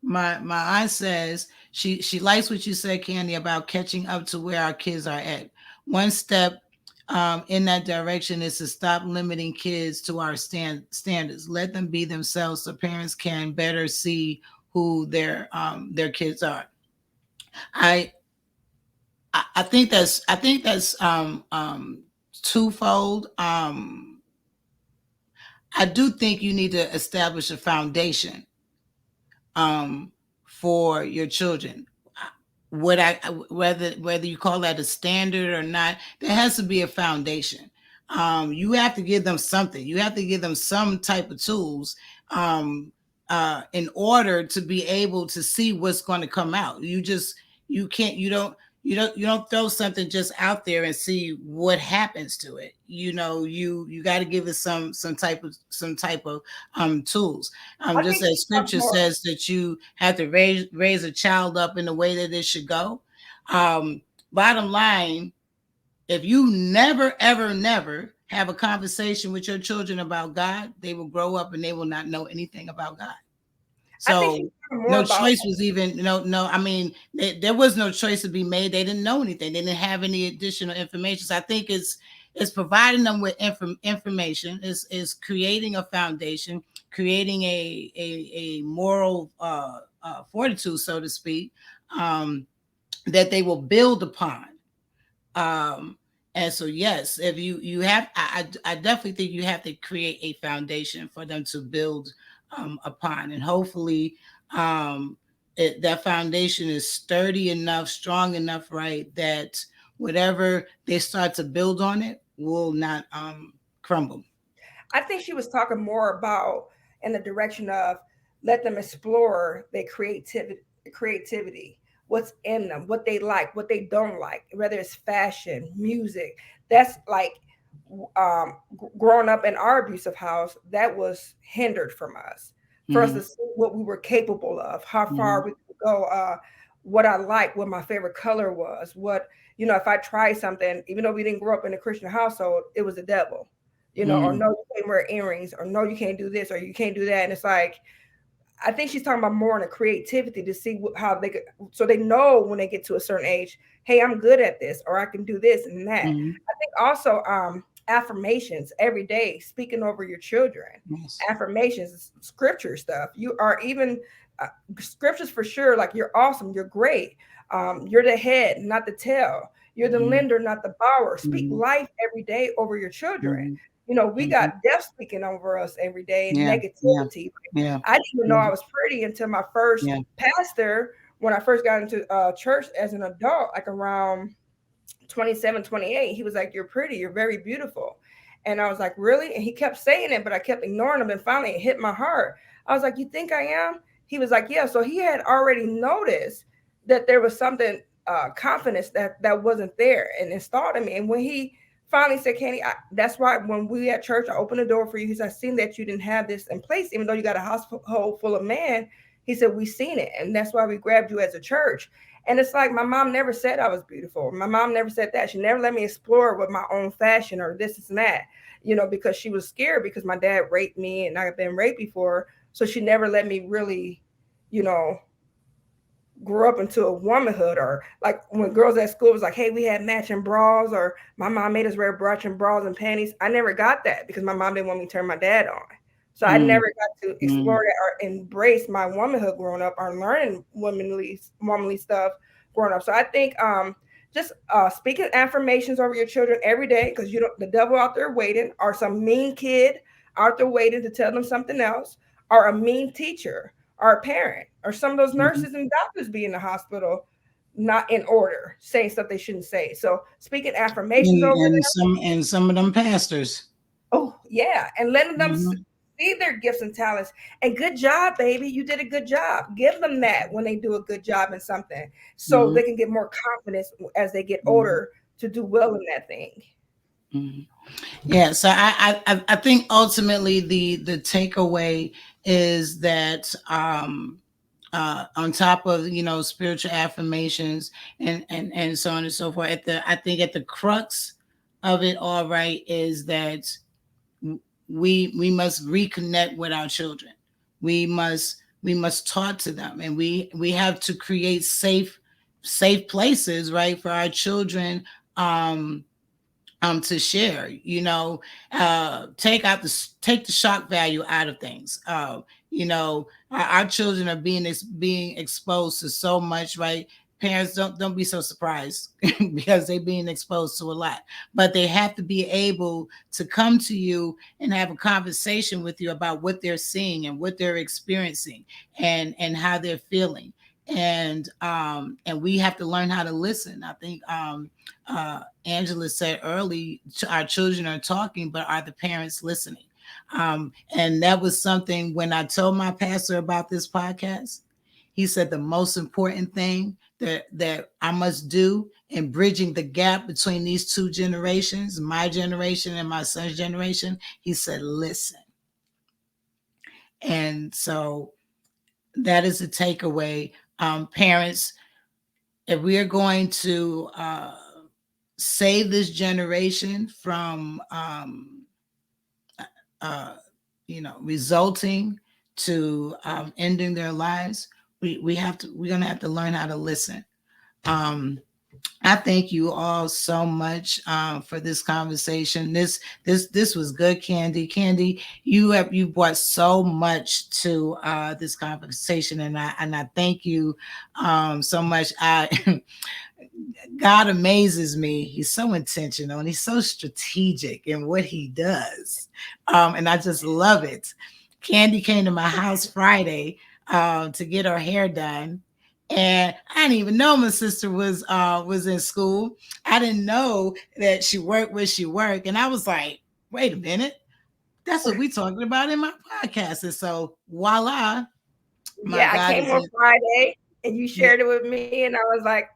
My aunt says she likes what you said, Candy, about catching up to where our kids are at. One step in that direction is to stop limiting kids to our standards. Let them be themselves so parents can better see who their kids are. I think that's twofold. I do think you need to establish a foundation for your children. Whether you call that a standard or not, there has to be a foundation. You have to give them something. You have to give them some type of tools in order to be able to see what's going to come out. You don't throw something just out there and see what happens to it. You got to give it some type of tools. Just as scripture says that you have to raise a child up in the way that it should go. Bottom line, if you never ever have a conversation with your children about God, they will grow up and they will not know anything about God. So no choice was even no. I mean, there was no choice to be made. They didn't know anything. They didn't have any additional information. So I think it's it's providing them with information, is creating a foundation, creating a moral fortitude, so to speak, that they will build upon. Um, and so, yes, if you have, I definitely think you have to create a foundation for them to build upon, and hopefully, that foundation is sturdy enough, strong enough, right, that whatever they start to build on it will not crumble. I think she was talking more about in the direction of let them explore their creativity, what's in them, what they like, what they don't like, whether it's fashion, music. That's like growing up in our abusive house, that was hindered from us, for us Mm-hmm. to see what we were capable of, how Mm-hmm. far we could go, what I like, what my favorite color was, what, if I tried something, even though we didn't grow up in a Christian household, it was the devil, or Mm-hmm. no, you can't wear earrings, or no, you can't do this, or you can't do that. And it's like, I think she's talking about more on the creativity to see how they could, so they know when they get to a certain age, hey, I'm good at this, or I can do this and that. Mm-hmm. I think also affirmations every day, speaking over your children, Yes. affirmations, scripture stuff. You are even scriptures for sure, like you're awesome, you're great, you're the head, not the tail. You're the Mm-hmm. lender, not the borrower. Speak Mm-hmm. life every day over your children. Mm-hmm. We Mm-hmm. got death speaking over us every day, and Yeah. Yeah. negativity. Yeah. I didn't even know I was pretty until my first Yeah. pastor, when I first got into church as an adult, like around 27, 28. He was like, you're pretty, you're very beautiful. And I was like, really? And he kept saying it, but I kept ignoring him. And finally it hit my heart. I was like, you think I am? He was like, yeah. So he had already noticed that there was something, confidence that wasn't there, and installed in me. And when he finally said, Kenny, that's why when we at church, I opened the door for you. He said, I seen that you didn't have this in place, even though you got a household full of men. He said, we seen it. And that's why we grabbed you as a church. And it's like my mom never said I was beautiful. My mom never said that. She never let me explore with my own fashion or this and that, because she was scared because my dad raped me and I've been raped before. So she never let me really, you know, grow up into a womanhood. Or like when girls at school was like, hey, we had matching bras, or my mom made us wear matching bras and panties. I never got that because my mom didn't want me to turn my dad on. So I Mm-hmm. never got to explore that or embrace my womanhood growing up, or learning womanly stuff growing up. So I think just speaking affirmations over your children every day, because you don't, the devil out there waiting, or some mean kid out there waiting to tell them something else, or a mean teacher, or a parent, or some of those Mm-hmm. nurses and doctors be in the hospital not in order, saying stuff they shouldn't say. So speaking affirmations over And them. some of them pastors. Oh yeah, and letting them Mm-hmm. see their gifts and talents. And good job, baby, you did a good job. Give them that when they do a good job in something, so Mm-hmm. they can get more confidence as they get Mm-hmm. older to do well in that thing. Mm-hmm. Yeah, so I think ultimately the takeaway is that on top of spiritual affirmations and so on and so forth, I think at the crux of it all, right, is that we must reconnect with our children. We must talk to them, and we have to create safe places, right, for our children, um to share, take the shock value out of things. Our children are being exposed to so much, right? Parents, don't be so surprised because they're being exposed to a lot, but they have to be able to come to you and have a conversation with you about what they're seeing and what they're experiencing, and how they're feeling. And we have to learn how to listen. I think Angela said early, our children are talking, but are the parents listening? And that was something when I told my pastor about this podcast. He said the most important thing that I must do in bridging the gap between these two generations, my generation and my son's generation, he said, listen. And so that is a takeaway. Parents, if we are going to save this generation from uh, resulting to ending their lives, we're gonna have to learn how to listen. um, I thank you all so much for this conversation. This was good, Candy. Candy, you brought so much to this conversation, and I thank you so much. I God amazes me. He's so intentional and he's so strategic in what he does, and I just love it. Candy came to my house Friday to get her hair done. And I didn't even know my sister was in school. I didn't know that she worked where she worked. And I was like, wait a minute. That's what we talking about in my podcast. And so voila, my Yeah, I God came is on in. Friday and you Yeah. shared it with me, and I was like,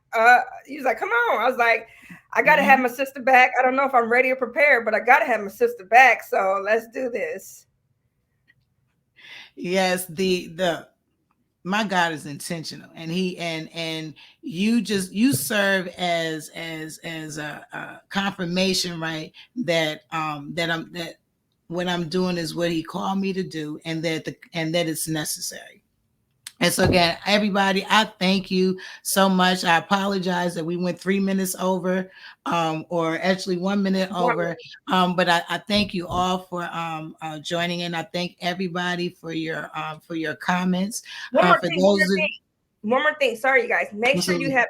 he was like, come on. I was like, I gotta have Mhm. my sister back. I don't know if I'm ready or prepared, but I gotta have my sister back. So let's do this. Yes, the my God is intentional, and and you serve as a confirmation, right? That what I'm doing is what He called me to do, and that it's necessary. And so again, everybody, I thank you so much. I apologize that we went 3 minutes over, or actually 1 minute over. But I thank you all for joining in. I thank everybody for your comments. One more For thing, one more those thing, one more thing. Sorry, you guys. Make sure you absolutely. have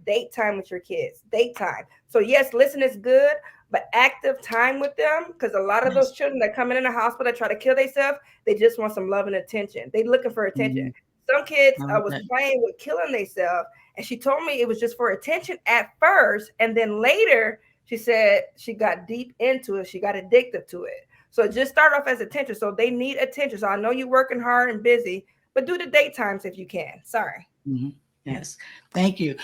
date time with your kids, date time. So yes, listen is good, but active time with them, because a lot of those Yes. children that come in the hospital that try to kill themselves, they just want some love and attention. They looking for attention. Mhm. Some kids was Okay. playing with killing themselves, and she told me it was just for attention at first, and then later she said she got deep into it. She got addicted to it. So just start off as attention. So they need attention. So I know you're working hard and busy, but do the daytimes if you can. Sorry. Mhm. Yes, thank you.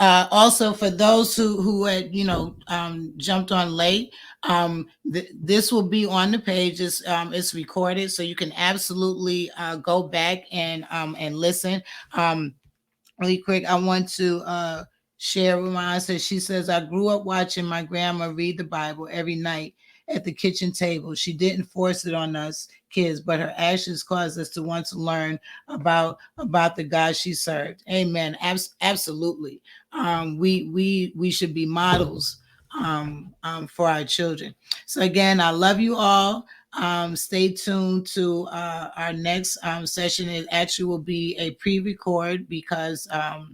Also, for those who had jumped on late, this will be on the page. It's recorded, so you can absolutely go back and listen. Um, really quick, I want to share with my sister. She says, I grew up watching my grandma read the Bible every night at the kitchen table. She didn't force it on us kids, but her actions caused us to want to learn about the God she served. Amen. Absolutely. We should be models for our children. So again, I love you all. Stay tuned to our next session. It actually will be a pre-record because I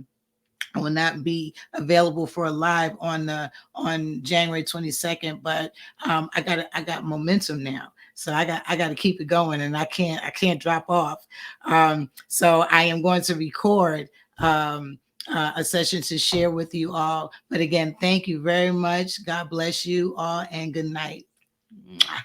will not be available for a live on January 22nd. But I got momentum now. So I got to keep it going, and I can't drop off. So I am going to record a session to share with you all. But again, thank you very much. God bless you all, and good night. Mwah.